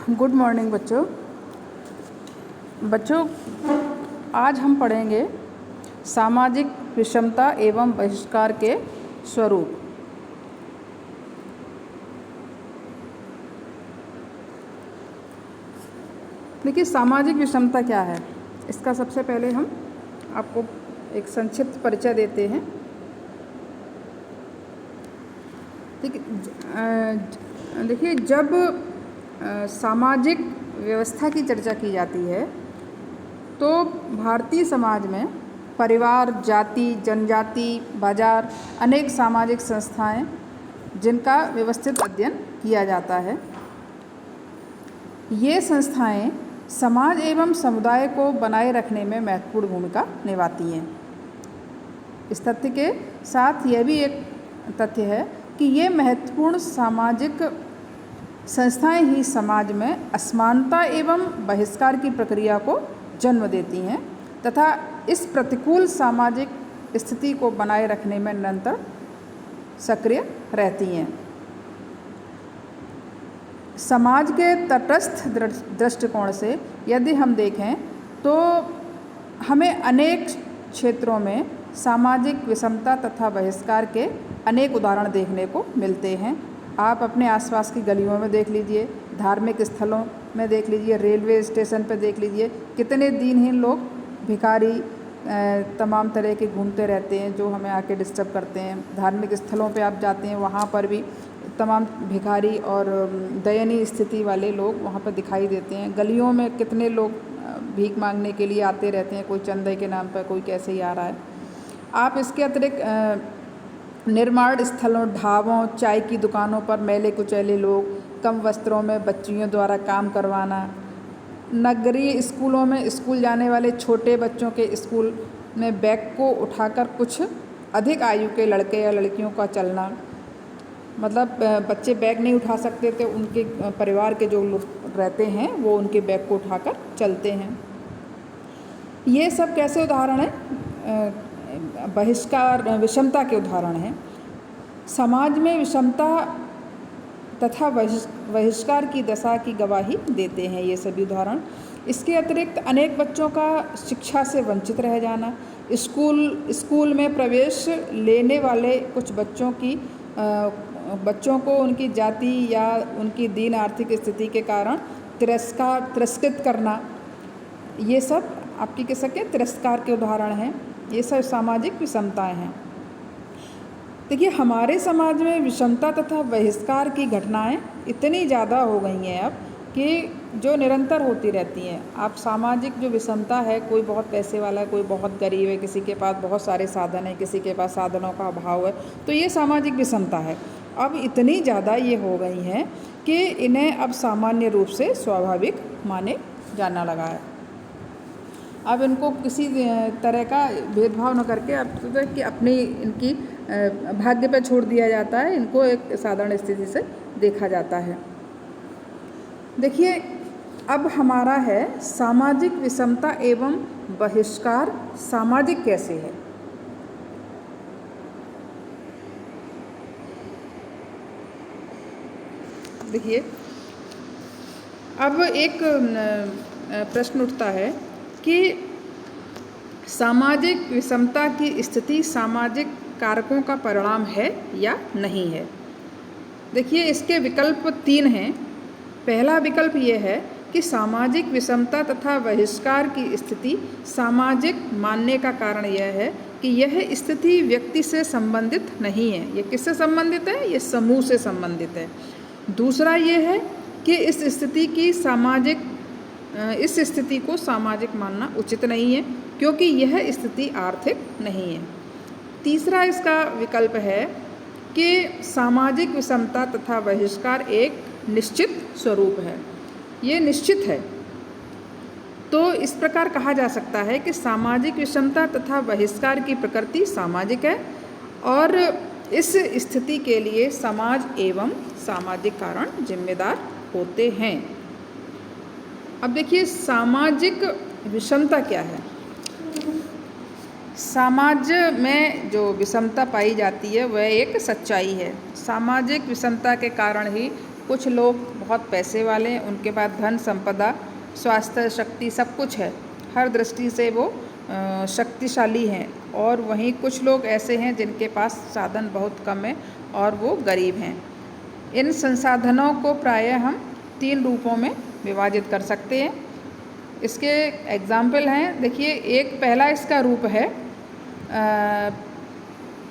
Good morning बच्चों। आज हम पढ़ेंगे सामाजिक विषमता एवं बहिष्कार के स्वरूप। देखिए, सामाजिक विषमता क्या है, इसका सबसे पहले हम आपको एक संक्षिप्त परिचय देते हैं। देखिए, जब सामाजिक व्यवस्था की चर्चा की जाती है तो भारतीय समाज में परिवार, जाति, जनजाति, बाजार, अनेक सामाजिक संस्थाएं जिनका व्यवस्थित अध्ययन किया जाता है। ये संस्थाएं समाज एवं समुदाय को बनाए रखने में महत्वपूर्ण भूमिका निभाती हैं। इस तथ्य के साथ यह भी एक तथ्य है कि ये महत्वपूर्ण सामाजिक संस्थाएं ही समाज में असमानता एवं बहिष्कार की प्रक्रिया को जन्म देती हैं तथा इस प्रतिकूल सामाजिक स्थिति को बनाए रखने में निरंतर सक्रिय रहती हैं। समाज के तटस्थ दृष्टिकोण से यदि हम देखें तो हमें अनेक क्षेत्रों में सामाजिक विषमता तथा बहिष्कार के अनेक उदाहरण देखने को मिलते हैं। आप अपने आसपास की गलियों में देख लीजिए, धार्मिक स्थलों में देख लीजिए, रेलवे स्टेशन पर देख लीजिए, कितने दिनहीन लोग, भिखारी तमाम तरह के घूमते रहते हैं जो हमें आके डिस्टर्ब करते हैं। धार्मिक स्थलों पे आप जाते हैं, वहाँ पर भी तमाम भिखारी और दयनीय स्थिति वाले लोग वहाँ पर दिखाई देते हैं। गलियों में कितने लोग भीख मांगने के लिए आते रहते हैं, कोई चंदे के नाम पर, कोई कैसे ही आ रहा है। आप इसके अतिरिक्त निर्माण स्थलों, ढाबों, चाय की दुकानों पर मैले कुचैले लोग, कम वस्त्रों में बच्चियों द्वारा काम करवाना, नगरीय स्कूलों में स्कूल जाने वाले छोटे बच्चों के स्कूल में बैग को उठाकर कुछ अधिक आयु के लड़के या लड़कियों का चलना, मतलब बच्चे बैग नहीं उठा सकते थे, उनके परिवार के जो लोग रहते हैं वो उनके बैग को उठाकर चलते हैं। ये सब कैसे उदाहरण हैं? बहिष्कार, विषमता के उदाहरण हैं। समाज में विषमता तथा बहिष्कार की दशा की गवाही देते हैं ये सभी उदाहरण। इसके अतिरिक्त अनेक बच्चों का शिक्षा से वंचित रह जाना, स्कूल में प्रवेश लेने वाले कुछ बच्चों को उनकी जाति या उनकी दीन आर्थिक स्थिति के कारण तिरस्कृत करना, ये सब आपकी कह सकें तिरस्कार के उदाहरण हैं। ये सब सामाजिक विषमताएं हैं। देखिए, हमारे समाज में विषमता तथा बहिष्कार की घटनाएं इतनी ज़्यादा हो गई हैं अब कि जो निरंतर होती रहती हैं। आप सामाजिक जो विषमता है, कोई बहुत पैसे वाला है, कोई बहुत गरीब है, किसी के पास बहुत सारे साधन है, किसी के पास साधनों का अभाव है, तो ये सामाजिक विषमता है। अब इतनी ज़्यादा ये हो गई हैं कि इन्हें अब सामान्य रूप से स्वाभाविक माने जाना लगा है। अब इनको किसी तरह का भेदभाव न करके अब तो कि अपनी इनकी भाग्य पर छोड़ दिया जाता है, इनको एक साधारण स्थिति से देखा जाता है। देखिए, अब हमारा है सामाजिक विषमता एवं बहिष्कार सामाजिक कैसे है। देखिए, अब एक प्रश्न उठता है कि सामाजिक विषमता की स्थिति सामाजिक कारकों का परिणाम है या नहीं है। देखिए, इसके विकल्प 3 हैं। पहला विकल्प ये है कि सामाजिक विषमता तथा बहिष्कार की स्थिति सामाजिक मानने का कारण यह है कि यह स्थिति व्यक्ति से संबंधित नहीं है। ये किससे संबंधित है? ये समूह से संबंधित है। दूसरा ये है कि इस स्थिति को सामाजिक मानना उचित नहीं है क्योंकि यह स्थिति आर्थिक नहीं है। तीसरा इसका विकल्प है कि सामाजिक विषमता तथा बहिष्कार एक निश्चित स्वरूप है, ये निश्चित है। तो इस प्रकार कहा जा सकता है कि सामाजिक विषमता तथा बहिष्कार की प्रकृति सामाजिक है और इस स्थिति के लिए समाज एवं सामाजिक कारण जिम्मेदार होते हैं। अब देखिए, सामाजिक विषमता क्या है। समाज में जो विषमता पाई जाती है वह एक सच्चाई है। सामाजिक विषमता के कारण ही कुछ लोग बहुत पैसे वाले हैं, उनके पास धन संपदा स्वास्थ्य शक्ति सब कुछ है, हर दृष्टि से वो शक्तिशाली हैं। और वहीं कुछ लोग ऐसे हैं जिनके पास साधन बहुत कम है और वो गरीब हैं। इन संसाधनों को प्रायः हम 3 रूपों में विभाजित कर सकते हैं। इसके एग्जाम्पल हैं, देखिए एक पहला इसका रूप है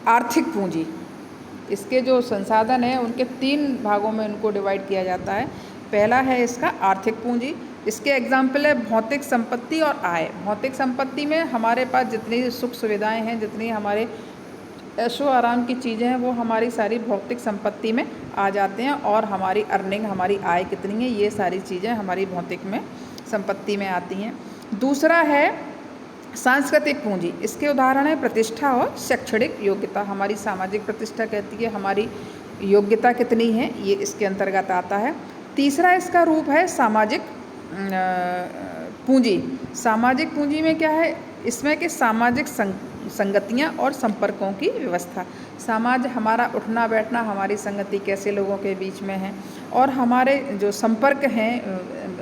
आर्थिक पूंजी। इसके जो संसाधन हैं उनके 3 भागों में उनको डिवाइड किया जाता है। पहला है इसका आर्थिक पूंजी। इसके एग्जाम्पल है भौतिक संपत्ति और आय। भौतिक संपत्ति में हमारे पास जितनी सुख सुविधाएं हैं, जितनी हमारे ऐशो आराम की चीज़ें हैं, वो हमारी सारी भौतिक संपत्ति में आ जाते हैं। और हमारी अर्निंग, हमारी आय कितनी है, ये सारी चीज़ें हमारी भौतिक में संपत्ति में आती हैं। दूसरा है सांस्कृतिक पूंजी। इसके उदाहरण है प्रतिष्ठा और शैक्षणिक योग्यता। हमारी सामाजिक प्रतिष्ठा कहती है हमारी योग्यता कितनी है, ये इसके अंतर्गत आता है। तीसरा इसका रूप है सामाजिक पूंजी। सामाजिक पूंजी में क्या है, इसमें कि सामाजिक संगतियाँ और संपर्कों की व्यवस्था। समाज हमारा उठना बैठना, हमारी संगति कैसे लोगों के बीच में है, और हमारे जो संपर्क हैं,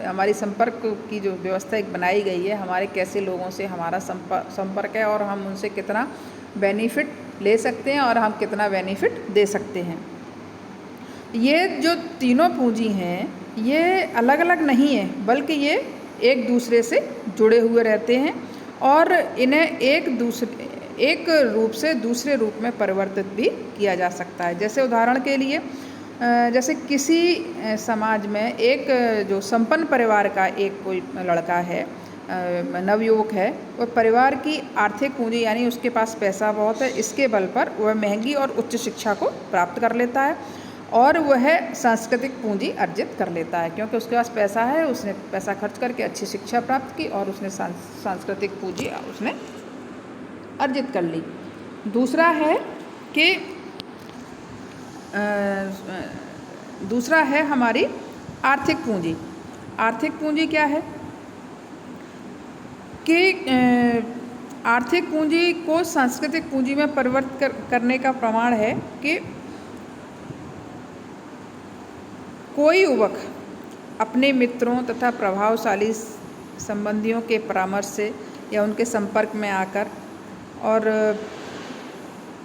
हमारी संपर्क की जो व्यवस्था एक बनाई गई है, हमारे कैसे लोगों से हमारा संपर्क है और हम उनसे कितना बेनिफिट ले सकते हैं और हम कितना बेनिफिट दे सकते हैं। ये जो तीनों पूंजी हैं ये अलग अलग नहीं है, बल्कि ये एक दूसरे से जुड़े हुए रहते हैं और इन्हें एक रूप से दूसरे रूप में परिवर्तित भी किया जा सकता है। जैसे उदाहरण के लिए, जैसे किसी समाज में एक जो संपन्न परिवार का एक कोई लड़का है, नवयुवक है, वह परिवार की आर्थिक पूंजी यानी उसके पास पैसा बहुत है, इसके बल पर वह महंगी और उच्च शिक्षा को प्राप्त कर लेता है और वह सांस्कृतिक पूंजी अर्जित कर लेता है, क्योंकि उसके पास पैसा है, उसने पैसा खर्च करके अच्छी शिक्षा प्राप्त की और उसने सांस्कृतिक पूंजी उसने अर्जित कर ली। दूसरा है कि दूसरा है हमारी आर्थिक पूंजी। आर्थिक पूंजी क्या है कि आर्थिक पूंजी को सांस्कृतिक पूंजी में परिवर्तित करने का प्रमाण है कि कोई युवक अपने मित्रों तथा प्रभावशाली संबंधियों के परामर्श से या उनके संपर्क में आकर और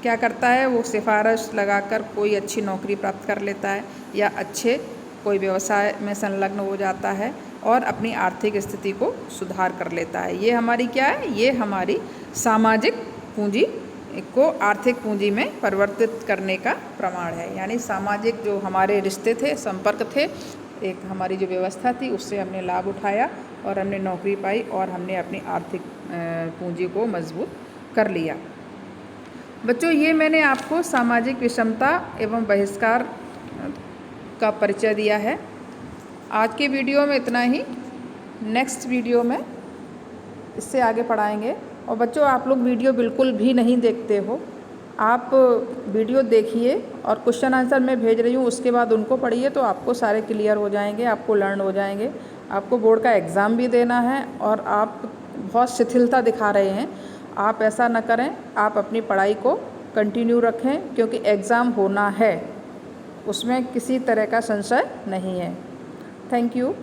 क्या करता है, वो सिफारिश लगाकर कोई अच्छी नौकरी प्राप्त कर लेता है या अच्छे कोई व्यवसाय में संलग्न हो जाता है और अपनी आर्थिक स्थिति को सुधार कर लेता है। ये हमारी क्या है, ये हमारी सामाजिक पूंजी को आर्थिक पूंजी में परिवर्तित करने का प्रमाण है। यानी सामाजिक जो हमारे रिश्ते थे, संपर्क थे, एक हमारी जो व्यवस्था थी, उससे हमने लाभ उठाया और हमने नौकरी पाई और हमने अपनी आर्थिक पूंजी को मजबूत कर लिया। बच्चों, ये मैंने आपको सामाजिक विषमता एवं बहिष्कार का परिचय दिया है। आज के वीडियो में इतना ही। नेक्स्ट वीडियो में इससे आगे पढ़ाएंगे। और बच्चों, आप लोग वीडियो बिल्कुल भी नहीं देखते हो, आप वीडियो देखिए और क्वेश्चन आंसर मैं भेज रही हूँ, उसके बाद उनको पढ़िए तो आपको सारे क्लियर हो जाएंगे, आपको लर्न हो जाएंगे। आपको बोर्ड का एग्ज़ाम भी देना है और आप बहुत शिथिलता दिखा रहे हैं, आप ऐसा न करें। आप अपनी पढ़ाई को कंटिन्यू रखें, क्योंकि एग्ज़ाम होना है, उसमें किसी तरह का संशय नहीं है। Thank you.